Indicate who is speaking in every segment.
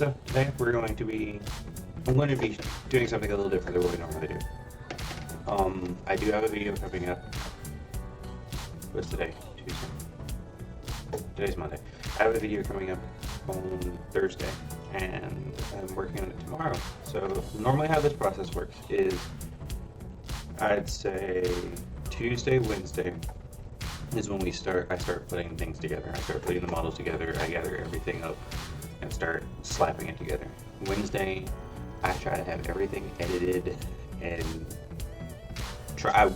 Speaker 1: So today I'm going to be doing something a little different than what we normally do. I do have a video coming up. What's today? Tuesday. Today's Monday. I have a video coming up on Thursday, and I'm working on it tomorrow. So normally how this process works is, I'd say Tuesday, Wednesday is when I start putting things together. I start putting the models together, I gather everything up, and start slapping it together. Wednesday, I try to have everything edited and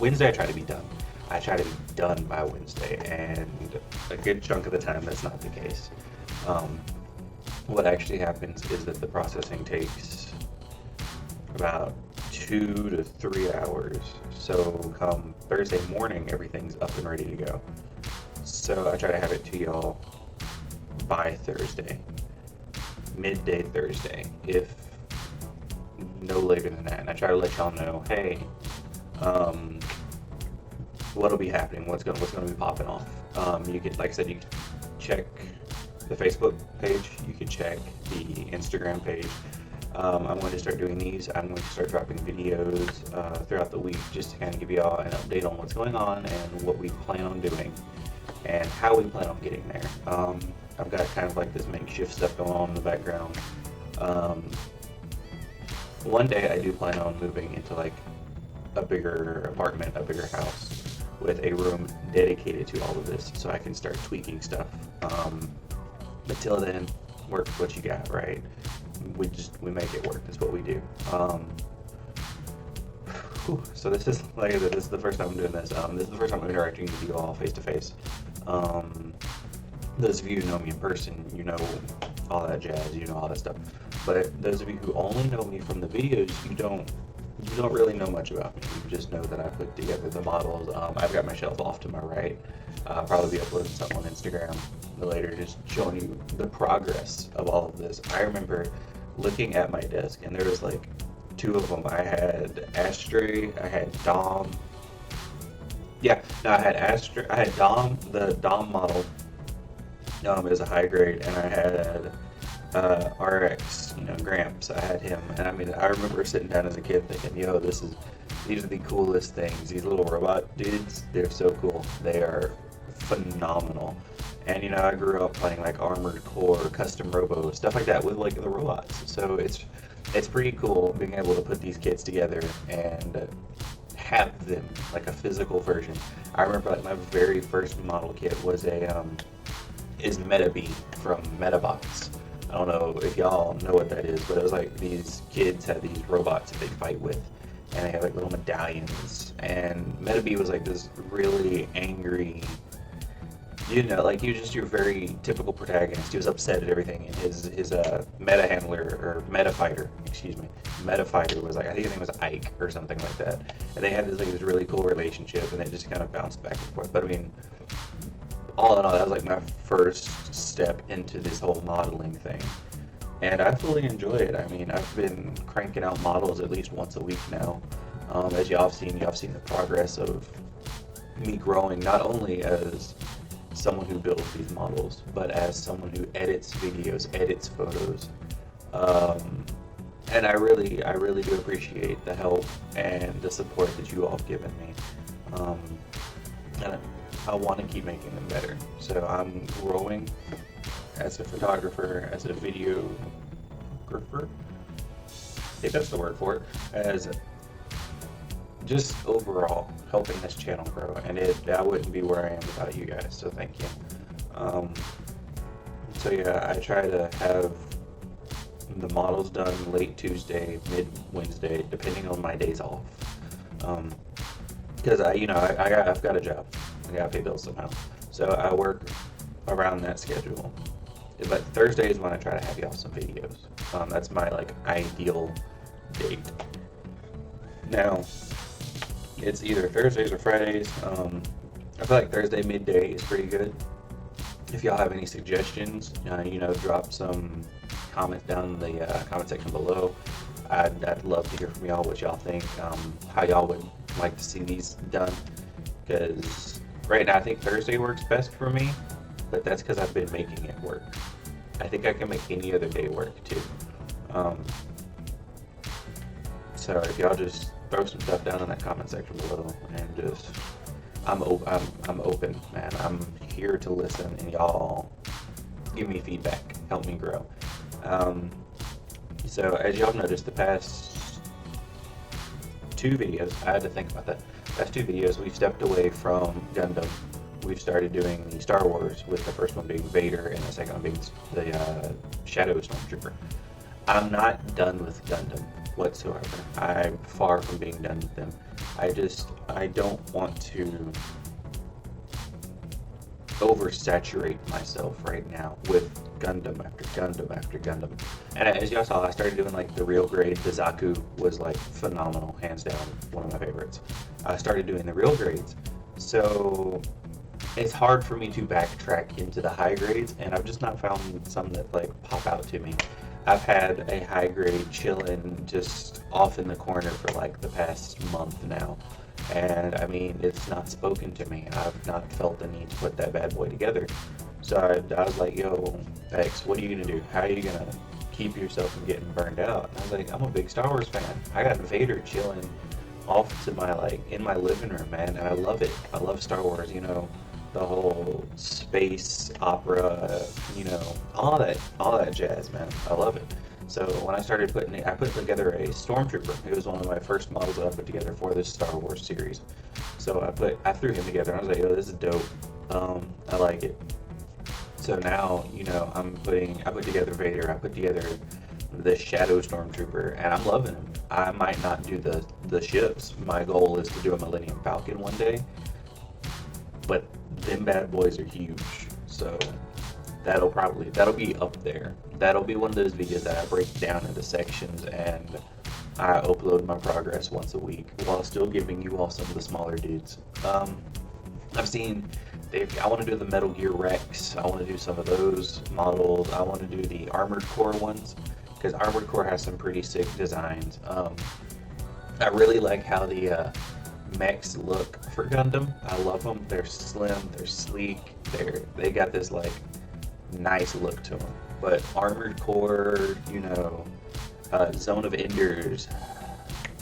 Speaker 1: Wednesday I try to be done. I try to be done by Wednesday, and a good chunk of the time that's not the case. What actually happens is that the processing takes about 2 to 3 hours. So come Thursday morning, everything's up and ready to go. So I try to have it to y'all by Thursday, midday Thursday, if no later than that. And I try to let y'all know, hey, what'll be happening, what's going to be popping off. You can, like I said, you can check the Facebook page, you can check the Instagram page. I'm going to start doing these. I'm going to start dropping videos throughout the week, just to kind of give you all an update on what's going on and what we plan on doing and how we plan on getting there. I've got kind of like this makeshift stuff going on in the background. One day I do plan on moving into like a bigger apartment, a bigger house with a room dedicated to all of this, so I can start tweaking stuff. But till then, work with what you got, right? We make it work. That's what we do. So this is, like I said, this is the first time I'm doing this. This is the first time I'm interacting with you all face to face. Those of you who know me in person, you know all that jazz, you know all that stuff. But those of you who only know me from the videos, you don't really know much about me. You just know that I put together the models. I've got my shelf off to my right. I'll probably be uploading something on Instagram later, just showing you the progress of all of this. I remember looking at my desk, and there was like 2 of them. I had Astray, I had Dom. Yeah, no, I had Dom, the Dom model. Is a high grade, and I had RX, Gramps. I had him, and I mean, I remember sitting down as a kid thinking, yo, these are the coolest things. These little robot dudes, they're so cool. They are phenomenal. And I grew up playing like Armored Core, Custom Robo, stuff like that with like the robots. So it's pretty cool being able to put these kits together and have them like a physical version. I remember like my very first model kit was is MetaBee from Metabots. I don't know if y'all know what that is, but it was like these kids had these robots that they'd fight with, and they had like little medallions. And MetaBee was like this really angry, like he was just your very typical protagonist. He was upset at everything, and his meta handler, or meta fighter was like, I think his name was Ike or something like that. And they had this really cool relationship, and they just kind of bounced back and forth. But I mean, all in all, that was like my first step into this whole modeling thing, and I fully enjoy it. I mean, I've been cranking out models at least once a week now. As y'all have seen the progress of me growing, not only as someone who builds these models, but as someone who edits videos, edits photos. And I really do appreciate the help and the support that you all have given me. And I want to keep making them better. So I'm growing as a photographer, as a videographer. I think that's the word for it. As just overall helping this channel grow, and I wouldn't be where I am without you guys. So thank you. So yeah, I try to have the models done late Tuesday, mid Wednesday, depending on my days off. Because I've got a job. I gotta pay bills somehow. So I work around that schedule. But Thursday is when I try to have y'all some videos. That's my ideal date. Now, it's either Thursdays or Fridays. I feel like Thursday midday is pretty good. If y'all have any suggestions, drop some comments down in the comment section below. I'd love to hear from y'all what y'all think, how y'all would like to see these done. Because right now I think Thursday works best for me, but that's because I've been making it work. I think I can make any other day work too. Um, so if y'all just throw some stuff down in that comment section below, and just I'm open, man. I'm here to listen, and y'all give me feedback, help me grow. So as y'all noticed, the past two videos, I had to think about that. Past two videos, we've stepped away from Gundam. We've started doing the Star Wars, with the first one being Vader and the second one being the Shadow Stormtrooper. I'm not done with Gundam whatsoever. I'm far from being done with them. I don't want to oversaturate myself right now with Gundam after Gundam after Gundam. And as y'all saw, I started doing like the real grade. The Zaku was like phenomenal, hands down, one of my favorites. I started doing the real grades. So it's hard for me to backtrack into the high grades, and I've just not found some that like pop out to me. I've had a high grade chilling just off in the corner for like the past month now. And I mean, it's not spoken to me. I've not felt the need to put that bad boy together. So I was like, yo, X, what are you gonna do? How are you gonna keep yourself from getting burned out? And I was like, I'm a big Star Wars fan. I got Vader chilling off to my, like, in my living room, man, and I love it. I love Star Wars, you know, the whole space opera, you know, all that jazz, man. I love it. So when I started I put together a Stormtrooper. It was one of my first models that I put together for this Star Wars series. So I threw him together, and I was like, yo, this is dope. I like it. So now, you know, I put together Vader, I put together the Shadow Stormtrooper, and I'm loving him. I might not do the ships. My goal is to do a Millennium Falcon one day, but them bad boys are huge. So that'll be up there. That'll be one of those videos that I break down into sections, and I upload my progress once a week while still giving you all some of the smaller dudes. I've seen I want to do the Metal Gear Rex. I want to do some of those models. I want to do the Armored Core ones, because Armored Core has some pretty sick designs. I really like how the mechs look for Gundam. I love them. They're slim, they're sleek, they got this like nice look to them. But Armored Core, you know, Zone of Enders,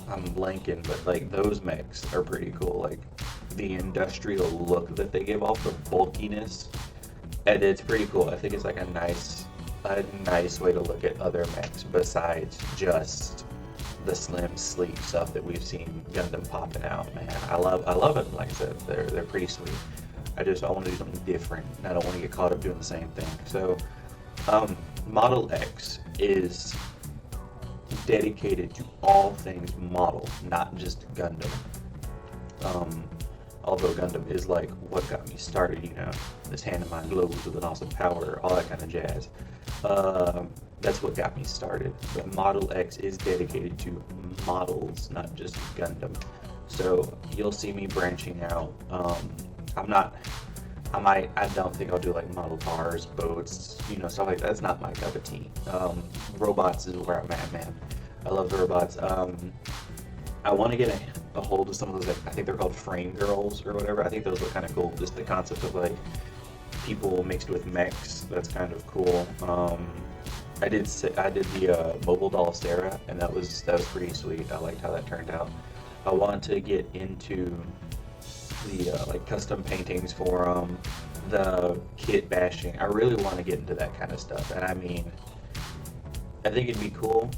Speaker 1: I'm blanking, but like those mechs are pretty cool. Like the industrial look that they give off, the bulkiness, and it's pretty cool. I think it's like a nice way to look at other mechs besides just the slim, sleek stuff that we've seen Gundam popping out. Man, I love it. Like I said, they're pretty sweet. I want to do something different, and I don't want to get caught up doing the same thing. So, Model X is dedicated to all things model, not just Gundam. Although Gundam is like what got me started, you know, this hand of mine glows with an awesome power, all that kind of jazz. That's what got me started. But Model X is dedicated to models, not just Gundam. So you'll see me branching out. I don't think I'll do like model cars, boats, you know, stuff like that. That's not my cup of tea. Robots is where I'm at, man. I love the robots. I want to get a hold of some of those, like, I think they're called frame girls or whatever. I think those look kind of cool. Just the concept of like people mixed with mechs. That's kind of cool. I did the mobile doll Sarah, and that was pretty sweet. I liked how that turned out. I want to get into the like custom paintings for them, the kit bashing. I really want to get into that kind of stuff, and I mean, I think it'd be cool.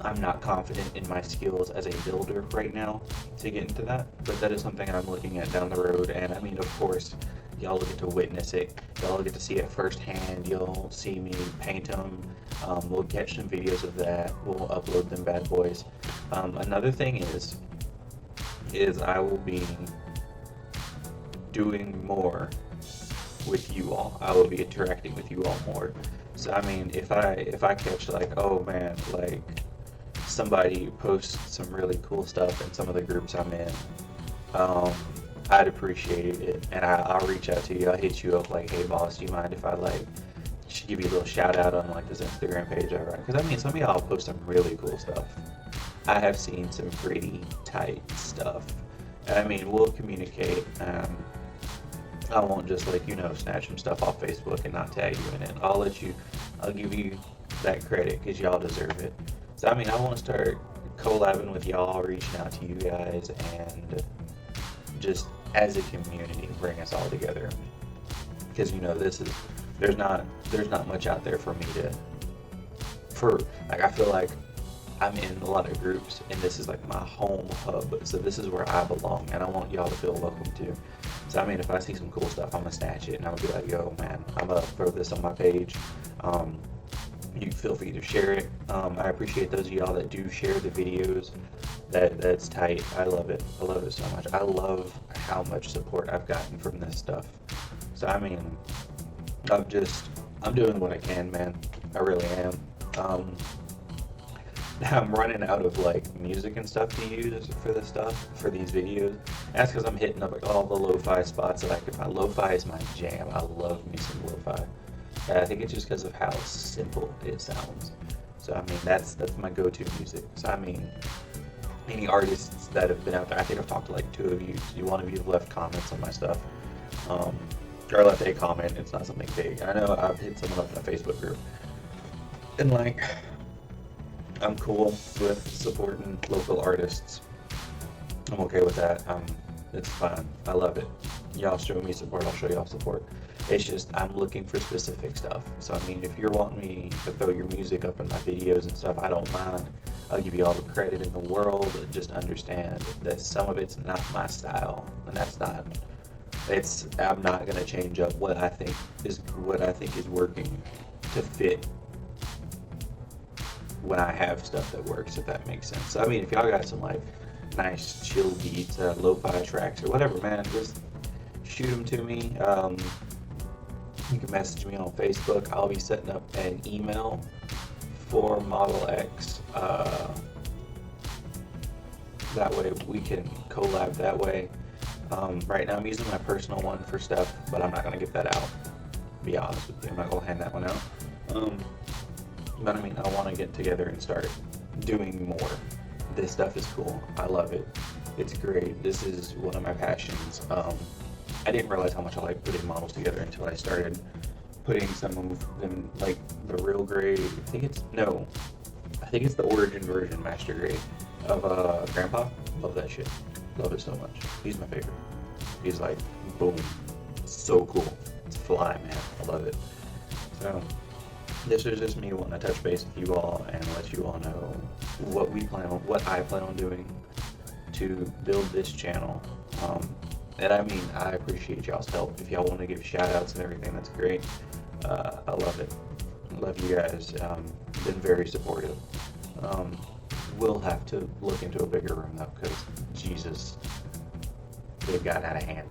Speaker 1: I'm not confident in my skills as a builder right now to get into that, but that is something I'm looking at down the road. And I mean, of course, y'all get to witness it. Y'all get to see it firsthand. You'll see me paint them. We'll catch some videos of that. We'll upload them bad boys. Another thing is I will be doing more with you all. I will be interacting with you all more. So I mean, if I catch like, oh man, like somebody posts some really cool stuff in some of the groups I'm in, I'd appreciate it, and I'll reach out to you. I'll hit you up like, hey boss, do you mind if I like should give you a little shout out on like this Instagram page I run? Because I mean, some of y'all post some really cool stuff. I have seen some pretty tight stuff, and I mean, we'll communicate. I won't just like, snatch some stuff off Facebook and not tag you in it. I'll give you that credit because y'all deserve it. So I mean, I want to start collabing with y'all, reaching out to you guys, and just as a community, bring us all together. Because there's not much out there for me to, for like, I feel like I'm in a lot of groups, and this is like my home hub. So this is where I belong, and I want y'all to feel welcome too. So I mean, if I see some cool stuff, I'm gonna snatch it, and I'm gonna be like, "Yo, man, I'm gonna throw this on my page." Um, you feel free to share it. I appreciate those of y'all that do share the videos. That's tight. I love it. I love it so much. I love how much support I've gotten from this stuff. So I mean, I'm doing what I can, man. I really am. Um, I'm running out of like music and stuff to use for this stuff, for these videos. That's because I'm hitting up like all the lo-fi spots that I can find. Lo-fi is my jam. I love me some lo-fi. And I think it's just because of how simple it sounds. So I mean, that's my go-to music. So I mean, any artists that have been out there, I think I've talked to like two of you. One of you have left comments on my stuff, or left a comment. It's not something big. I know I've hit someone up in a Facebook group, and like, I'm cool with supporting local artists. I'm okay with that. It's fine. I love it. Y'all show me support, I'll show y'all support. It's just I'm looking for specific stuff. So I mean, if you're wanting me to throw your music up in my videos and stuff, I don't mind. I'll give you all the credit in the world. Just understand that some of it's not my style, and that's not. I'm not gonna change up what I think is working to fit when I have stuff that works, if that makes sense. So, I mean, if y'all got some like nice chill beats, lo-fi tracks or whatever, man, just shoot them to me. You can message me on Facebook. I'll be setting up an email for Model X. That way we can collab that way. Right now I'm using my personal one for stuff, but I'm not gonna give that out. To be honest with you, I'm not gonna hand that one out. But I mean, I want to get together and start doing more. This stuff is cool. I love it. It's great. This is one of my passions. I didn't realize how much I like putting models together until I started putting some of them, like the real grade. I think it's the origin version master grade of Grandpa. Love that shit. Love it so much. He's my favorite. He's like, boom. So cool. It's fly, man. I love it. So, this is just me wanting to touch base with you all and let you all know what I plan on doing to build this channel. And I mean, I appreciate y'all's help. If y'all want to give shout outs and everything, that's great. I love it. I love you guys. Been very supportive. We'll have to look into a bigger room though, because Jesus, they've gotten out of hand.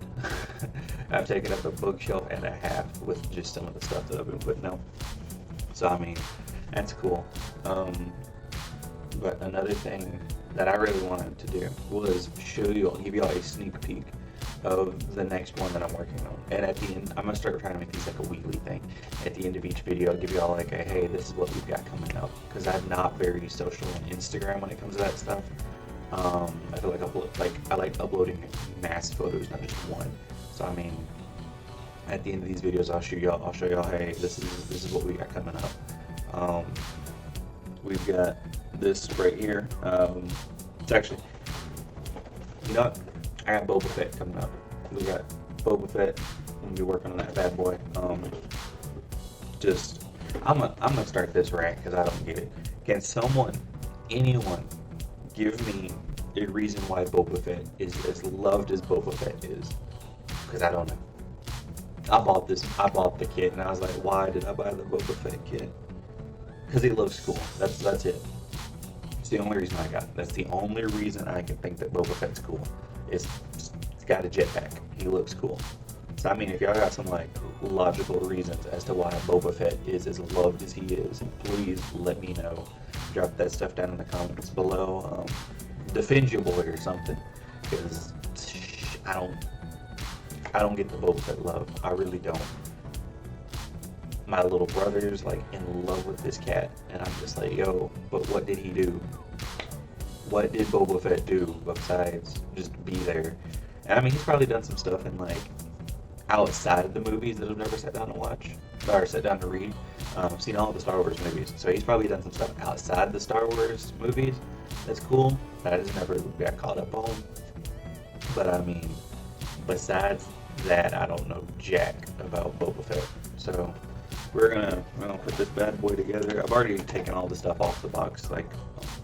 Speaker 1: I've taken up a bookshelf and a half with just some of the stuff that I've been putting out. So I mean, that's cool. But another thing that I really wanted to do was give you all a sneak peek of the next one that I'm working on. And at the end, I'm gonna start trying to make these like a weekly thing. At the end of each video, I'll give you all like a, hey, this is what we've got coming up. Because I'm not very social on Instagram when it comes to that stuff. I feel like I like uploading mass photos, not just one. So I mean, at the end of these videos, I'll show y'all, hey, this is what we got coming up. We've got this right here. It's actually, you know what? I got Boba Fett coming up. We got Boba Fett. I'm gonna be working on that bad boy. I'm gonna start this rant because I don't get it. Can anyone, give me a reason why Boba Fett is as loved as Boba Fett is? Because I don't know. I bought the kit, and I was like, why did I buy the Boba Fett kit? Because he looks cool. That's it. It's the only reason I got it. That's the only reason I can think that Boba Fett's cool. It's got a jetpack. He looks cool. So I mean, if y'all got some like logical reasons as to why Boba Fett is as loved as he is, please let me know. Drop that stuff down in the comments below. Defend your boy or something, because I don't get the Boba Fett love. I really don't. My little brother's like in love with this cat, and I'm just like, yo, but what did he do? What did Boba Fett do besides just be there? And I mean, he's probably done some stuff in like, outside of the movies that I've never sat down to watch or sat down to read. I've seen all the Star Wars movies, so he's probably done some stuff outside the Star Wars movies. That's cool. That I just never got caught up on. But I mean, besides that, I don't know jack about Boba Fett. So we're gonna put this bad boy together. I've already taken all the stuff off the box, like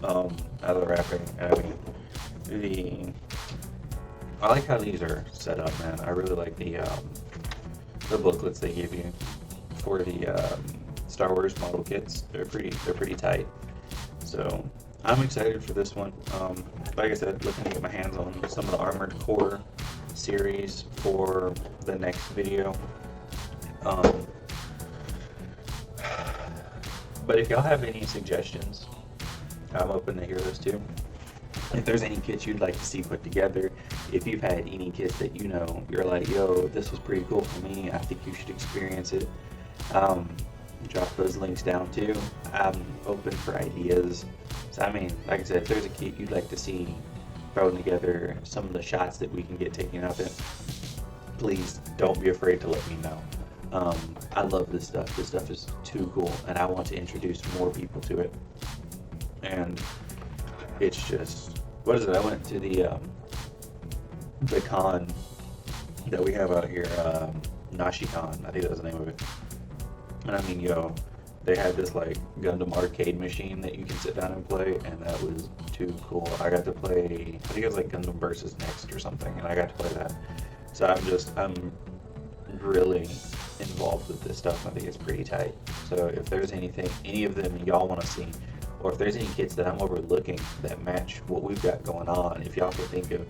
Speaker 1: out of the wrapping. I mean, I like how these are set up, man. I really like the booklets they give you for the Star Wars model kits. They're pretty tight. So I'm excited for this one. Like I said, looking to get my hands on some of the Armored Core series for the next video. But if y'all have any suggestions, I'm open to hear those too. If there's any kits you'd like to see put together, if you've had any kits that you know, you're like, yo, this was pretty cool for me, I think you should experience it, drop those links down too. I'm open for ideas. So I mean, like I said, if there's a kit you'd like to see thrown together, some of the shots that we can get taken out in, please don't be afraid to let me know. I love this stuff. This stuff is too cool, and I want to introduce more people to it. And it's just, what is it? I went to the con that we have out here, NashiCon, I think that was the name of it. And I mean, yo, they had this like Gundam arcade machine that you can sit down and play, and that was too cool. I got to play, I think it was like Gundam versus Next or something, and I got to play that. So I'm really involved with this stuff. I think it's pretty tight. So if there's anything, any of them y'all want to see, or if there's any kits that I'm overlooking that match what we've got going on, if y'all can think of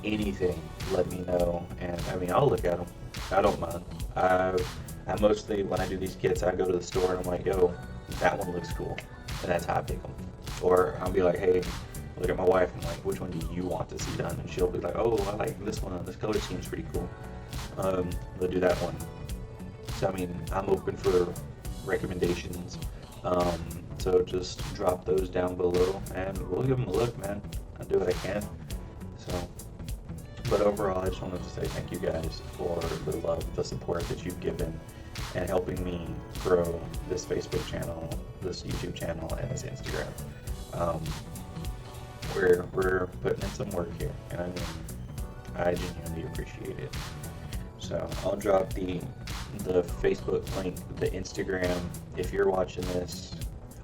Speaker 1: anything, let me know. And I mean, I'll look at them. I don't mind. I mostly, when I do these kits, I go to the store and I'm like, yo, that one looks cool, and that's how I pick them. Or I'll be like, hey, look at my wife and like, which one do you want to see done? And she'll be like, oh, I like this one. This color scheme's pretty cool. We'll do that one. So I mean, I'm open for recommendations. So just drop those down below, and we'll give them a look, man. I'll do what I can. So, but overall, I just wanted to say thank you guys for the love, the support that you've given, and helping me grow this Facebook channel, this YouTube channel, and this Instagram. We're putting in some work here, and I mean, I genuinely appreciate it. So I'll drop the Facebook link, the Instagram. If you're watching this,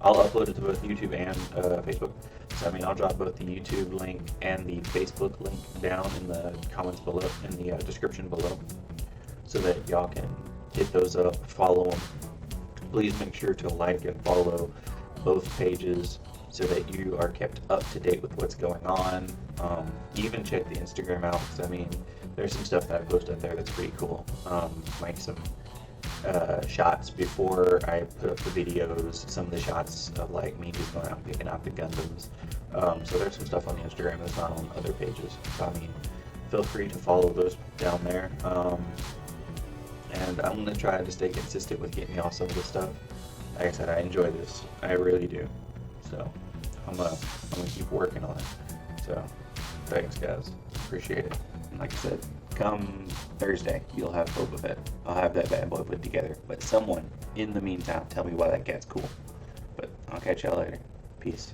Speaker 1: I'll upload it to both YouTube and Facebook. So I mean, I'll drop both the YouTube link and the Facebook link down in the comments below, in the description below, so that y'all can hit those up, follow them. Please make sure to like and follow both pages so that you are kept up to date with what's going on. Even check the Instagram out, because I mean, there's some stuff that I post up there that's pretty cool. Like some shots before I put up the videos, some of the shots of like me just going out and picking out the Gundams. So there's some stuff on the Instagram that's not on other pages. So I mean, feel free to follow those down there. And I'm gonna try to stay consistent with getting y'all some of this stuff. Like I said, I enjoy this. I really do. So I'm gonna keep working on it. So thanks, guys. Appreciate it. And like I said, come Thursday, you'll have Boba Fett. I'll have that bad boy put together. But someone, in the meantime, tell me why that cat's cool. But I'll catch y'all later. Peace.